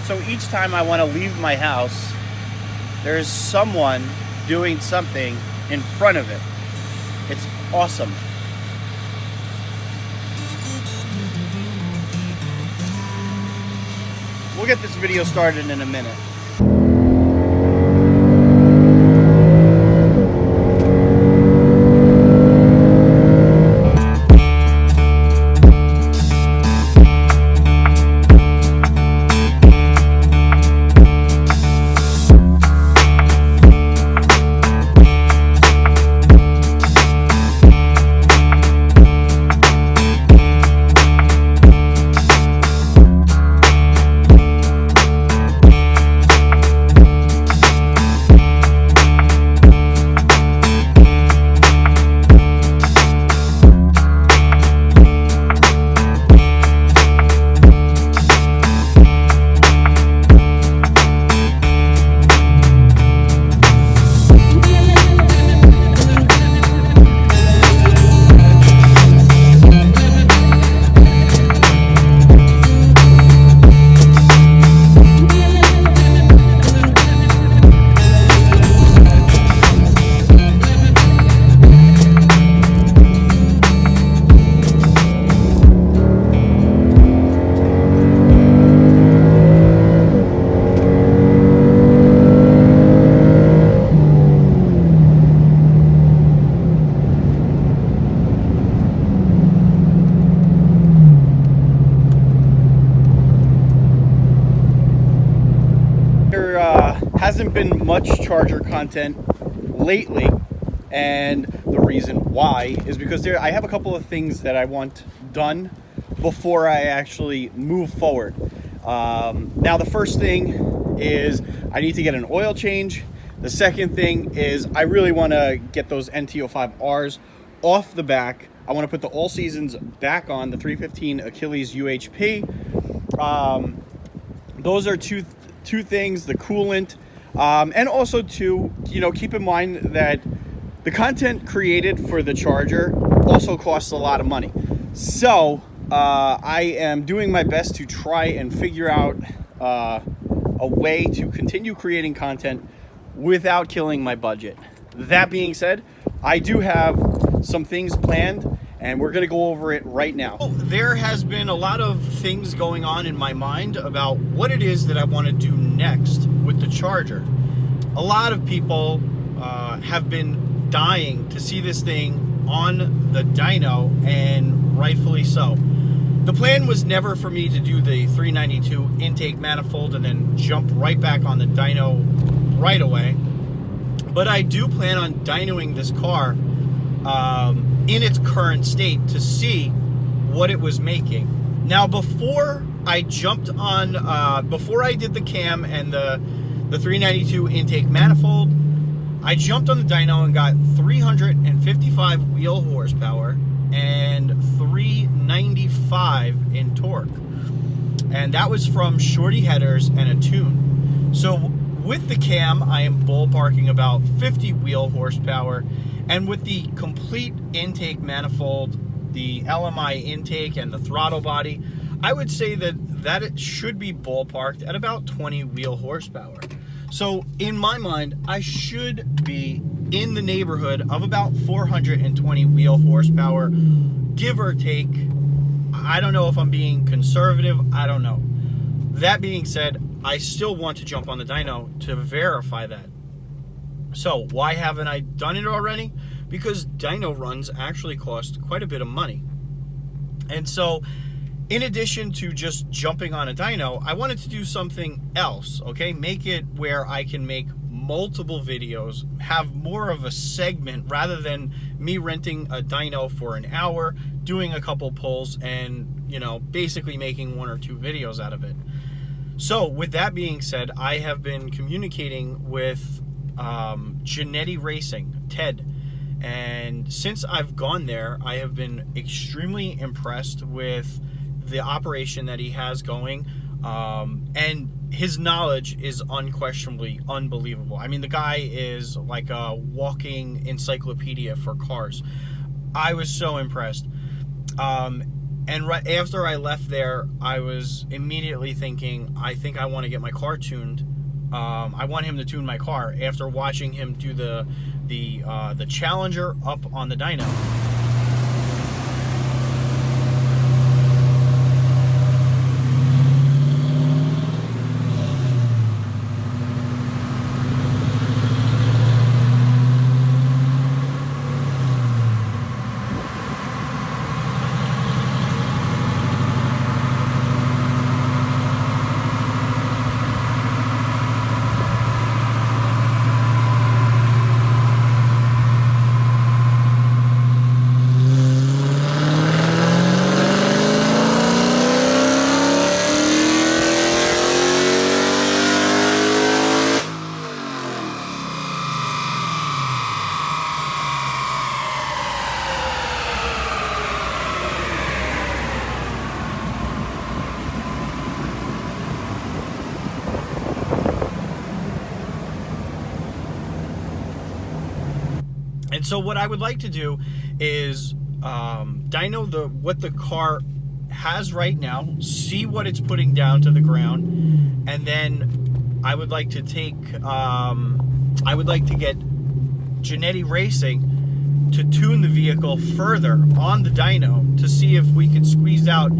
So each time I want to leave my house, there's someone doing something in front of it. It's awesome. We'll get this video started in a minute. Hasn't been much charger content lately, and the reason why is because I have a couple of things that I want done before I actually move forward. Now the first thing is I need to get an oil change. The second thing is I really want to get those NT05Rs off the back. I want to put the all seasons back on the 315 Achilles UHP. Those are two things, the coolant, and also to, keep in mind that the content created for the charger also costs a lot of money. So I am doing my best to try and figure out a way to continue creating content without killing my budget. That being said, I do have some things planned, and we're going to go over it right now. There has been a lot of things going on in my mind about what it is that I want to do next with the charger. A lot of people have been dying to see this thing on the dyno, and rightfully so. The plan was never for me to do the 392 intake manifold and then jump right back on the dyno right away. But I do plan on dynoing this car in its current state to see what it was making. Now, before I jumped on, before I did the cam and the 392 intake manifold, I jumped on the dyno and got 355 wheel horsepower and 395 in torque. And that was from shorty headers and a tune. So with the cam, I am ballparking about 50 wheel horsepower. And with the complete intake manifold, the LMI intake and the throttle body, I would say that it should be ballparked at about 20 wheel horsepower. So in my mind, I should be in the neighborhood of about 420 wheel horsepower, give or take. I don't know if I'm being conservative. I don't know. That being said, I still want to jump on the dyno to verify that. So why haven't I done it already? Because dyno runs actually cost quite a bit of money. And so in addition to just jumping on a dyno, I wanted to do something else, okay? Make it where I can make multiple videos, have more of a segment rather than me renting a dyno for an hour, doing a couple pulls, and, basically making one or two videos out of it. So with that being said, I have been communicating with Genetti Racing, Ted. And since I've gone there, I have been extremely impressed with the operation that he has going. And his knowledge is unquestionably unbelievable. I mean, the guy is like a walking encyclopedia for cars. I was so impressed. And right after I left there, I was immediately thinking, I think I want to get my car tuned. I want him to tune my car after watching him do the Challenger up on the dyno. And so what I would like to do is dyno what the car has right now, see what it's putting down to the ground, and then I would like to take, I would like to get Janetti Racing to tune the vehicle further on the dyno to see if we could squeeze out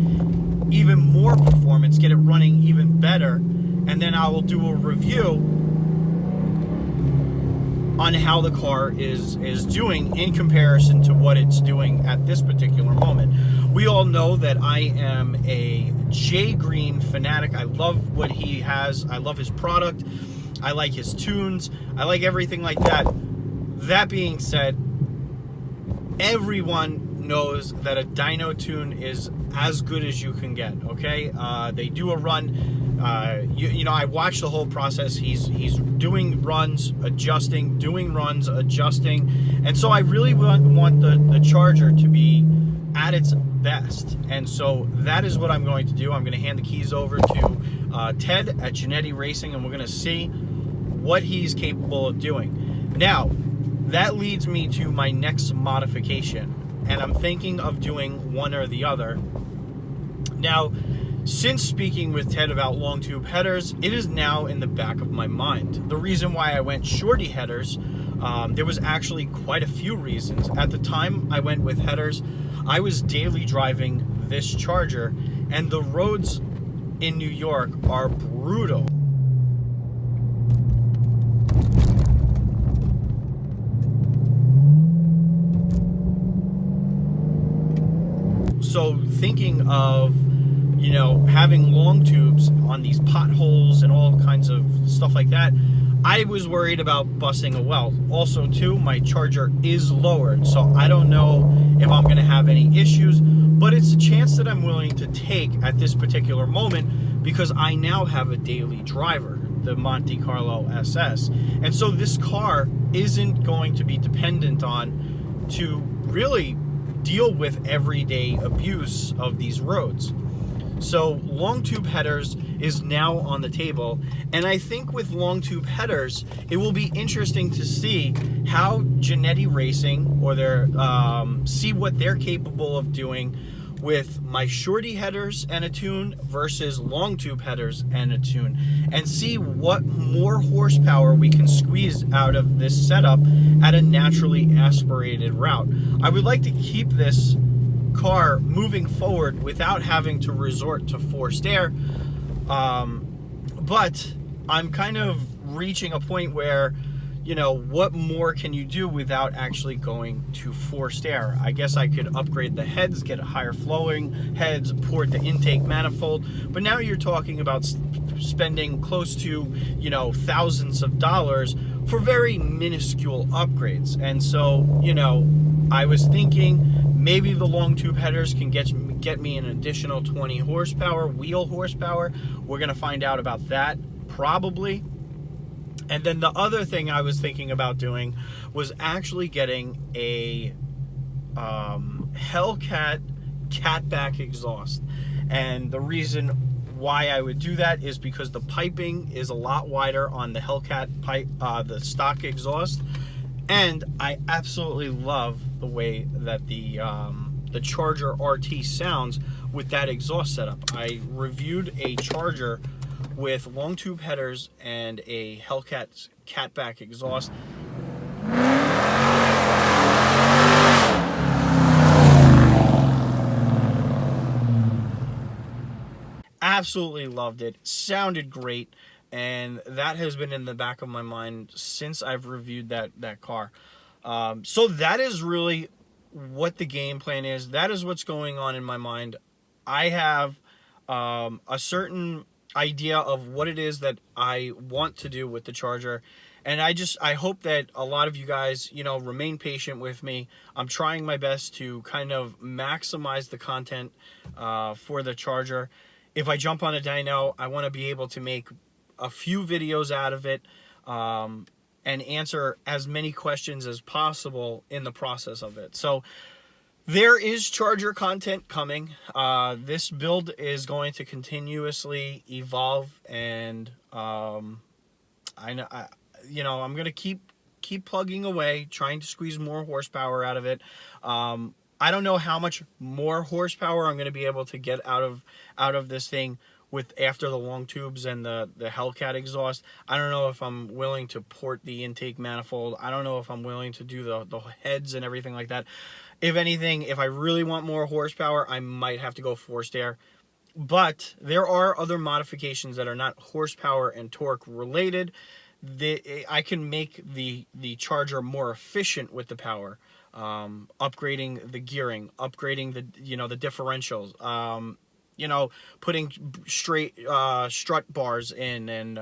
even more performance, get it running even better, and then I will do a review on how the car is doing in comparison to what it's doing at this particular moment. We all know that I am a Jay Green fanatic. I love what he has. I love his product. I like his tunes. I like everything like that. That being said, everyone knows that a dyno tune is as good as you can get, okay? They do a run. You know, I watched the whole process. He's doing runs, adjusting, doing runs, adjusting. And so I really want the Charger to be at its best. And so that is what I'm going to do. I'm going to hand the keys over to Ted at Janetti Racing, and we're going to see what he's capable of doing. Now, that leads me to my next modification, and I'm thinking of doing one or the other. Now, since speaking with Ted about long tube headers, it is now in the back of my mind. The reason why I went shorty headers, there was actually quite a few reasons. At the time I went with headers, I was daily driving this Charger, and the roads in New York are brutal. So thinking of, you know, having long tubes on these potholes and all kinds of stuff like that, I was worried about busting a weld. Also, too, my Charger is lowered, so I don't know if I'm going to have any issues, but it's a chance that I'm willing to take at this particular moment because I now have a daily driver, the Monte Carlo SS. And so this car isn't going to be dependent on to really deal with everyday abuse of these roads. So long tube headers is now on the table, and I think with long tube headers it will be interesting to see how Janetti Racing or their see what they're capable of doing with my shorty headers and a tune versus long tube headers and a tune, and see what more horsepower we can squeeze out of this setup at a naturally aspirated route. I would like to keep this car moving forward without having to resort to forced air, but I'm kind of reaching a point where, you know, what more can you do without actually going to forced air? I guess I could upgrade the heads, get higher flowing heads, port the intake manifold, but now you're talking about spending close to, you know, thousands of dollars for very minuscule upgrades. And so, you know, I was thinking maybe the long tube headers can get me an additional 20 horsepower, wheel horsepower. We're going to find out about that probably. And then the other thing I was thinking about doing was actually getting a Hellcat catback exhaust. And the reason why I would do that is because the piping is a lot wider on the Hellcat pipe, the stock exhaust. And I absolutely love the way that the Charger RT sounds with that exhaust setup. I reviewed a charger with long tube headers and a Hellcat catback exhaust. Absolutely loved it. Sounded great, and that has been in the back of my mind since I've reviewed that car. So that is really what the game plan is. That is what's going on in my mind. I have a certain idea of what it is that I want to do with the charger, and I hope that a lot of you guys, you know, remain patient with me. I'm trying my best to kind of maximize the content for the charger. If I jump on a dyno, I want to be able to make a few videos out of it and answer as many questions as possible in the process of it. So there is charger content coming. This build is going to continuously evolve, and I'm going to keep plugging away, trying to squeeze more horsepower out of it. I don't know how much more horsepower I'm going to be able to get out of this thing with after the long tubes and the Hellcat exhaust. I don't know if I'm willing to port the intake manifold. I don't know if I'm willing to do the heads and everything like that. If anything, if I really want more horsepower, I might have to go forced air. But there are other modifications that are not horsepower and torque related. I can make the charger more efficient with the power. Upgrading the gearing, upgrading the differentials, putting straight strut bars in, and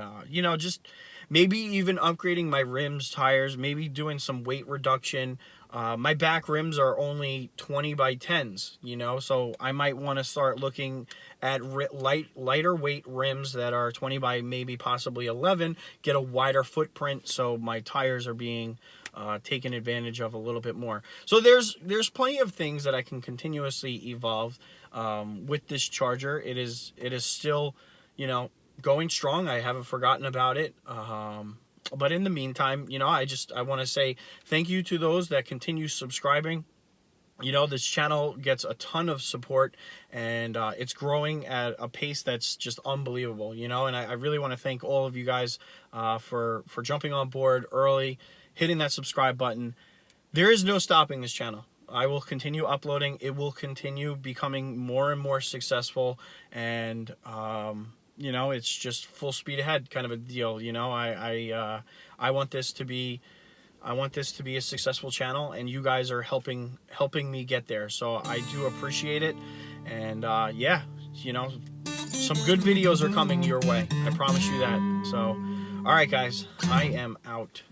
just maybe even upgrading my rims, tires, maybe doing some weight reduction. My back rims are only 20 by 10s, so I might want to start looking at lighter weight rims that are 20 by maybe possibly 11, get a wider footprint so my tires are being taken advantage of a little bit more. So there's plenty of things that I can continuously evolve with this charger. It is still, going strong. I haven't forgotten about it. But in the meantime, I want to say thank you to those that continue subscribing. This channel gets a ton of support, and it's growing at a pace that's just unbelievable, and I really want to thank all of you guys for jumping on board early, hitting that subscribe button. There is no stopping this channel. I will continue uploading. It will continue becoming more and more successful, and it's just full speed ahead kind of a deal. I want this to be a successful channel, and you guys are helping me get there. So I do appreciate it, and some good videos are coming your way. I promise you that. So, all right, guys, I am out.